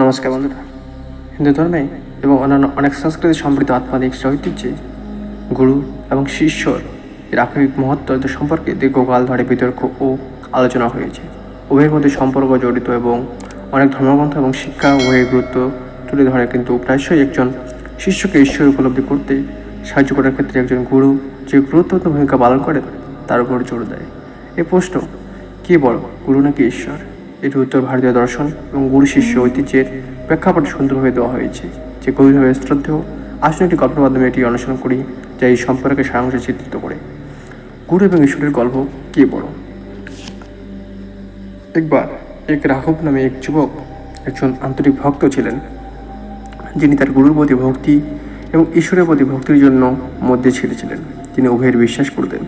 নমস্কার বন্ধুরা। হিন্দু ধর্মে এবং অন্যান্য অনেক সংস্কৃতি সমৃদ্ধ আত্মাধিক ঐতিহ্যে গুরু এবং শিষ্যর এর আপেক্ষিক মহত্ব সম্পর্কে দীর্ঘকাল ধরে বিতর্ক ও আলোচনা হয়েছে। উভয়ের মধ্যে সম্পর্ক জড়িত এবং অনেক ধর্মগ্রন্থ এবং শিক্ষা উভয়ের গুরুত্ব তুলে ধরে, কিন্তু প্রায়শই একজন শিষ্যকে ঈশ্বর উপলব্ধি করতে সাহায্য করার ক্ষেত্রে একজন গুরু যে গুরুত্বপূর্ণ ভূমিকা পালন করেন তার উপর জোর দেয়। এই প্রশ্ন, কে বড়, গুরু নাকি ঈশ্বর? এটি উত্তর ভারতীয় দর্শন এবং গুরু শিষ্য ঐতিহ্যের প্রেক্ষাপটে সুন্দরভাবে দেওয়া হয়েছে, যে গভীরভাবে শ্রদ্ধেয়। আসলে একটি গল্পের মাধ্যমে এটি অনুসরণ করি, যা এই সম্পর্কে সারাংশ চিত্রিত করে। গুরু এবং ঈশ্বরের গল্প, কে বড়। একবার এক রাঘব নামে এক যুবক একজন আন্তরিক ভক্ত ছিলেন, যিনি তার গুরুর প্রতি ভক্তি এবং ঈশ্বরের প্রতি ভক্তির জন্য মধ্যে ছেড়েছিলেন। তিনি উভয়ের বিশ্বাস করতেন,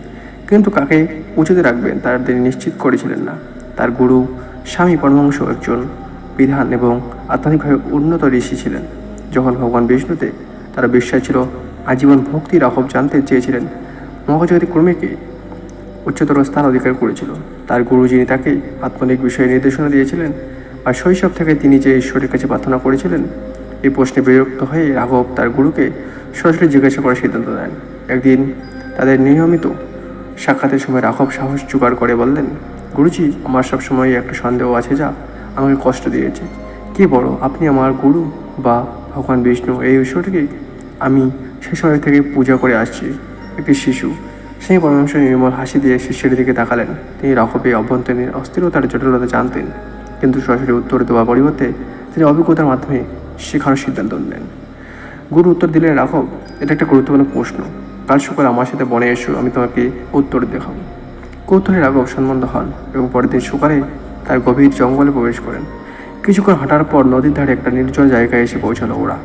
কিন্তু কাকে উঁচুতে রাখবেন তার তিনি নিশ্চিত করেছিলেন না। তার গুরু স্বামী পরমহংস একজন বিধান এবং আধ্যাত্মিকভাবে উন্নত ঋষি ছিলেন। যখন ভগবান বিষ্ণুতে তার বিশ্বাস ছিল, আজীবন ভক্তি রাঘব জানতে চেয়েছিলেন মহাজগতি ক্রমেকে উচ্চতর স্থান অধিকার করেছিল। তার গুরু, যিনি তাকে আত্মনিক বিষয়ে নির্দেশনা দিয়েছিলেন, আর শৈশব থেকে তিনি যে ঈশ্বরের কাছে প্রার্থনা করেছিলেন, এই প্রশ্নে বিরক্ত হয়ে রাঘব তার গুরুকে সরাসরি জিজ্ঞাসা করার সিদ্ধান্ত নেন। একদিন তাদের নিয়মিত সাক্ষাতের সময় রাঘব সাহস জোগাড় করে বললেন, গুরুজি, আমার সবসময় একটা সন্দেহ আছে যা আমাকে কষ্ট দিয়েছে। কে বড়, আপনি আমার গুরু বা ভগবান বিষ্ণু? এই ঈশ্বরটিকে আমি সে সময় থেকে পূজা করে আসছি। একটি শিশু সেই পরমাংশ নির্মল হাসি দিয়ে শিষ্যের দিকে তাকালেন। তিনি রাঘবের অভ্যন্তরীণ অস্থিরতার জটিলতা জানতেন, কিন্তু সরাসরি উত্তর দেওয়ার পরিবর্তে তিনি অভিজ্ঞতার মাধ্যমে শেখানোর সিদ্ধান্ত নেন। গুরু উত্তর দিলেন, রাঘব, এটা একটা গুরুত্বপূর্ণ প্রশ্ন। কাল সকালে আমার সাথে বনে এসো, আমি তোমাকে উত্তর দেখাবো। কৌতূহলী রাঘব সম্মত হন এবং পরের দিন সকালে তার গভীর জঙ্গলে প্রবেশ করেন। কিছুক্ষণ হাঁটার পর নদীর ধারে একটা নির্জন জায়গায় এসে পৌঁছালো ওরা।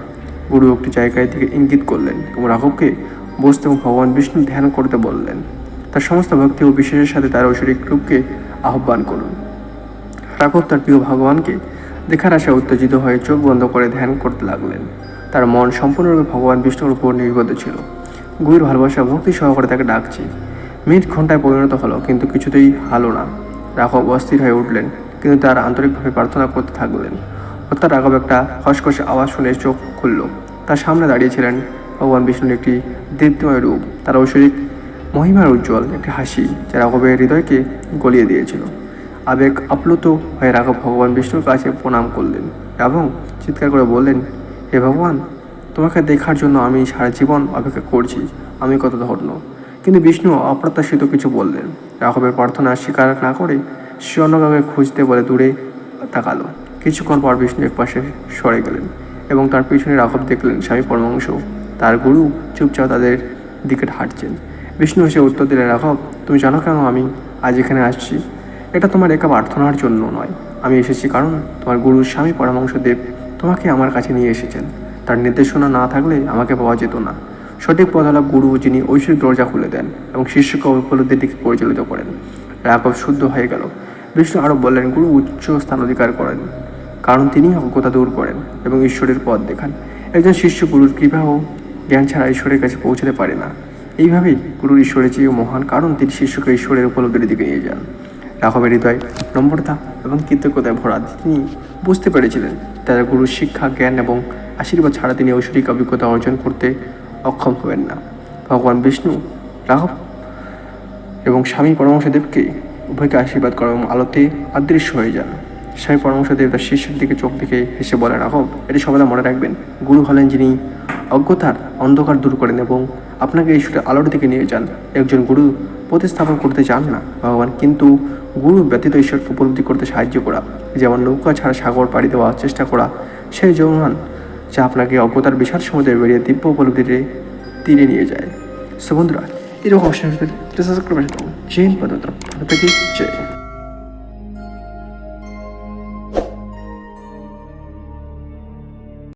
গুরু একটি জায়গায় থেকে ইঙ্গিত করলেন এবং রাঘবকে বসতে এবং ভগবান বিষ্ণু ধ্যান করতে বললেন। তার সমস্ত ভক্তি ও বিশ্বাসের সাথে তার ঐশ্বরিক রূপকে আহ্বান করুন। রাঘব তার প্রিয় ভগবানকে দেখার আশায় উত্তেজিত হয়ে চোখ বন্ধ করে ধ্যান করতে লাগলেন। তার মন সম্পূর্ণরূপে ভগবান বিষ্ণুর উপর নির্বদ্ধ ছিল। গুরুর ভালোবাসা ভক্তি সহকারে তাকে ডাকছে। মিনিট ঘন্টায় পরিণত হলো, কিন্তু কিছুতেই হালো না। রাঘব অস্থির হয়ে উঠলেন, কিন্তু তার আন্তরিকভাবে প্রার্থনা করতে থাকলেন। অর্থাৎ রাঘব একটা খসখসে আওয়াজ শুনে চোখ খুলল। তার সামনে দাঁড়িয়েছিলেন ভগবান বিষ্ণুর একটি দীপ্তিময় রূপ। তার ঐশ্বরিক মহিমার উজ্জ্বল একটি হাসি, যা রাঘবের হৃদয়কে গলিয়ে দিয়েছিল। আবেগ আপ্লুত হয়ে রাঘব ভগবান বিষ্ণুর কাছে প্রণাম করলেন এবং চিৎকার করে বললেন, হে ভগবান, তোমাকে দেখার জন্য আমি সারা জীবন অপেক্ষা করছি। আমি কত ধন্য। কিন্তু বিষ্ণু অপ্রত্যাশিত কিছু বললেন। রাঘবের প্রার্থনা স্বীকার না করে সে অন্য কাউকে খুঁজতে বলে দূরে তাকালো। কিছুক্ষণ পর বিষ্ণু এক পাশে সরে গেলেন এবং তার পিছনে রাঘব দেখলেন স্বামী পরমহংস তার গুরু চুপচাপ তাদের দিকে হাঁটছেন। বিষ্ণু এসে উত্তর দিলেন, রাঘব, তুমি জানো কেন আমি আজ এখানে আসছি? এটা তোমার একা প্রার্থনার জন্য নয়। আমি এসেছি কারণ তোমার গুরু স্বামী পরমহংসদেব তোমাকে আমার কাছে নিয়ে এসেছেন। তার নির্দেশনা না থাকলে আমাকে পাওয়া যেত না। সঠিক পথ হল গুরু, যিনি ঐশ্বরিক দরজা খুলে দেন এবং শিষ্যকে উপলব্ধির দিকে পরিচালিত করেন। রাঘব শুদ্ধ হয়ে গেল। বিষ্ণু আরও বললেন, গুরু উচ্চ স্থান অধিকার করেন কারণ তিনি অজ্ঞতা দূর করেন এবং ঈশ্বরের পথ দেখান। একজন শিষ্য গুরুর কৃপা ও জ্ঞান ছাড়া ঈশ্বরের কাছে পৌঁছতে পারে না। এইভাবেই গুরুর ঈশ্বরের চেয়েও মহান, কারণ তিনি শিষ্যকে ঈশ্বরের উপলব্ধির দিকে নিয়ে যান। রাঘবের হৃদয় নম্রতা এবং কৃতজ্ঞতায় ভরা। তিনি বুঝতে পেরেছিলেন তার গুরুর শিক্ষা, জ্ঞান এবং আশীর্বাদ ছাড়া তিনি ঐশ্বরিক অভিজ্ঞতা অর্জন করতে অক্ষম হবেন না। ভগবান বিষ্ণু রাঘব এবং স্বামী পরমহংসদেবকে উভয়কে আশীর্বাদ করেন এবং আলোতে অদৃশ্য হয়ে যান। স্বামী পরমহংসদেব তার শিষ্যের দিকে চোখ দিকে হেসে বলেন, রাঘব, এটি সর্বদা মনে রাখবেন, গুরু হলেন যিনি অজ্ঞতার অন্ধকার দূর করেন এবং আপনাকে ঈশ্বরের আলোর দিকে নিয়ে যান। একজন গুরু প্রতিস্থাপন করতে চান না ভগবান, কিন্তু গুরু ব্যতীত ঈশ্বরকে উপলব্ধি করতে সাহায্য করা, যেমন নৌকা ছাড়া সাগর পাড়ি দেওয়ার চেষ্টা করা, সেই জমান যা আপনাকে অজ্ঞতার বিশাল সমুদ্রে বেরিয়ে দিব্য উপলব্ধিতে তীরে নিয়ে যায়। সো বন্ধুরা, এরকম অবশ্যই জৈন পদ্ধতি জয়।